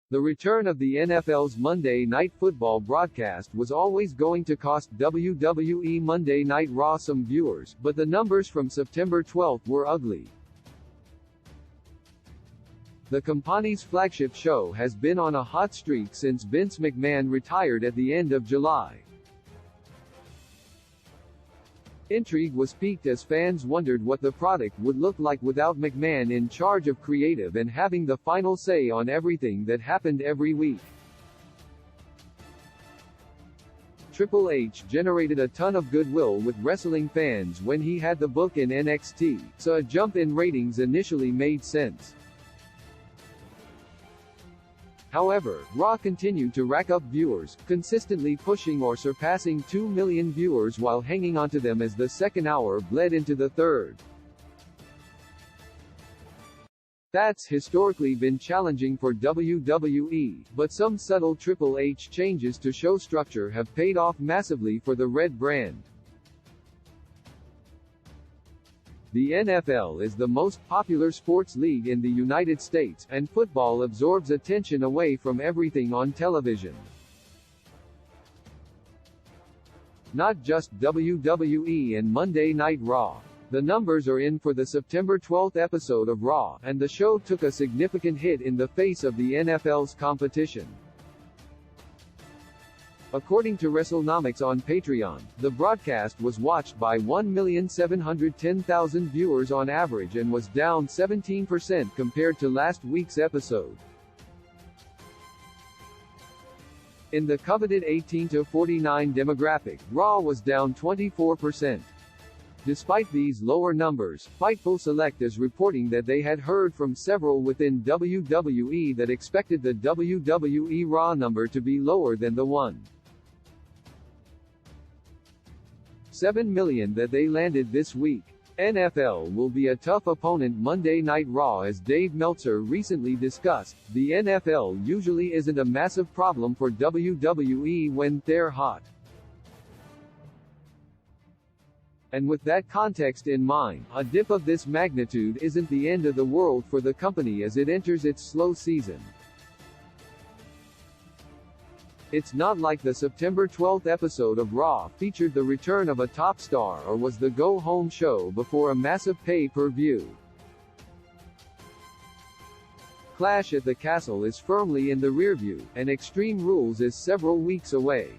The return of the NFL's Monday Night Football broadcast was always going to cost WWE Monday Night Raw some viewers, but the numbers from September 12 were ugly. The company's flagship show has been on a hot streak since Vince McMahon retired at the end of July. Intrigue was piqued as fans wondered what the product would look like without McMahon in charge of creative and having the final say on everything that happened every week. Triple H generated a ton of goodwill with wrestling fans when he had the book in NXT, so a jump in ratings initially made sense. However, Raw continued to rack up viewers, consistently pushing or surpassing 2 million viewers while hanging onto them as the second hour bled into the third. That's historically been challenging for WWE, but some subtle Triple H changes to show structure have paid off massively for the Red brand. The NFL is the most popular sports league in the United States, and football absorbs attention away from everything on television. Not just WWE and Monday Night Raw. The numbers are in for the September 12 episode of Raw, and the show took a significant hit in the face of the NFL's competition. According to WrestleNomics on Patreon, the broadcast was watched by 1,710,000 viewers on average and was down 17% compared to last week's episode. In the coveted 18 to 49 demographic, Raw was down 24%. Despite these lower numbers, Fightful Select is reporting that they had heard from several within WWE that expected the WWE Raw number to be lower than the 1.7 million that they landed this week. NFL will be a tough opponent Monday Night Raw. As Dave Meltzer recently discussed, the NFL usually isn't a massive problem for WWE when they're hot. And with that context in mind, a dip of this magnitude isn't the end of the world for the company as it enters its slow season. It's not like the September 12 episode of Raw featured the return of a top star or was the go-home show before a massive pay-per-view. Clash at the Castle is firmly in the rearview, and Extreme Rules is several weeks away.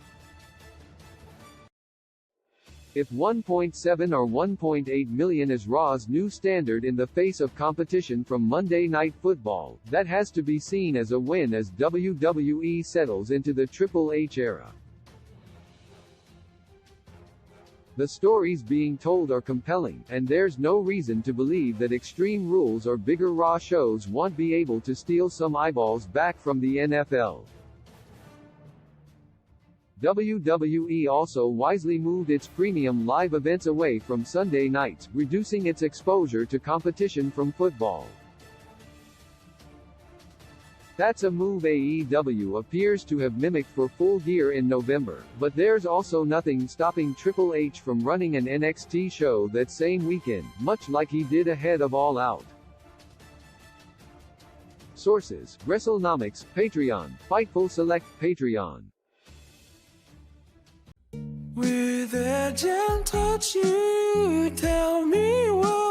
If 1.7 or 1.8 million is Raw's new standard in the face of competition from Monday Night Football, that has to be seen as a win as WWE settles into the Triple H era. The stories being told are compelling, and there's no reason to believe that Extreme Rules or bigger Raw shows won't be able to steal some eyeballs back from the NFL. WWE also wisely moved its premium live events away from Sunday nights, reducing its exposure to competition from football. That's a move AEW appears to have mimicked for Full Gear in November, but there's also nothing stopping Triple H from running an NXT show that same weekend, much like he did ahead of All Out. Sources: WrestleNomics, Patreon, Fightful Select, Patreon. With a gentle touch, you tell me what